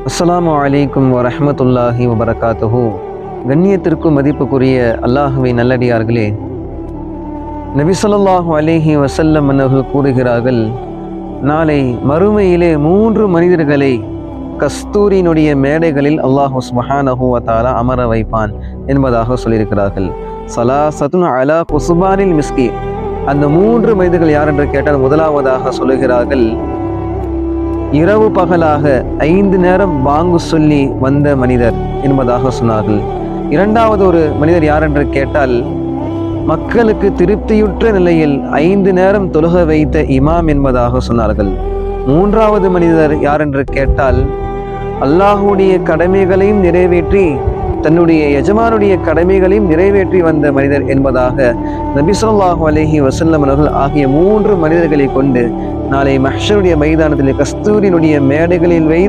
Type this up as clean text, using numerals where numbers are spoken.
அஸ்ஸலாமு அலைக்கும் வரஹ்மத்துல்லாஹி வபரகாத்துஹு. கண்ணியத்திற்கும் மதிப்புக்குரிய அல்லாஹுவின் நல்லடியார்களே, நபி ஸல்லல்லாஹு அலைஹி வஸல்லம் அவர்கள் கூறுகிறார்கள், நாளை மறுமையிலே 3 மனிதர்களை கஸ்தூரியினுடைய மேடைகளில் அல்லாஹு சுப்ஹானஹு வ தஆலா அமர வைப்பான் என்பதாக சொல்லியிருக்கிறார்கள். ஸலாஸத்துன் அலா குஸ்பானில் மிஸ்கி. அந்த 3 மனிதர்கள் யார் என்று கேட்டால், முதலாவதாக சொல்லுகிறார்கள், இரவு பகலாக 5 நேரம் பாங்கு சொல்லி வந்த மனிதர் என்பதாக சொன்னார்கள். இரண்டாவது ஒரு மனிதர் யார் என்று கேட்டால், மக்களுக்கு திருப்தியுற்ற நிலையில் 5 நேரம் தொழுக வைத்த இமாம் என்பதாக சொன்னார்கள். மூன்றாவது மனிதர் யார் என்று கேட்டால், அல்லாஹுடைய கடமைகளையும் நிறைவேற்றி தன்னுடைய எஜமானுடைய கடமைகளையும் நிறைவேற்றி வந்த மனிதர் என்பதாக நபி ஸல்லல்லாஹு அலைஹி வஸல்லம் அவர்கள் ஆகிய 3 மனிதர்களை கொண்டு நாளை மஹ்ஷருடைய மைதானத்தில் கஸ்தூரியினுடைய மேடைகளில்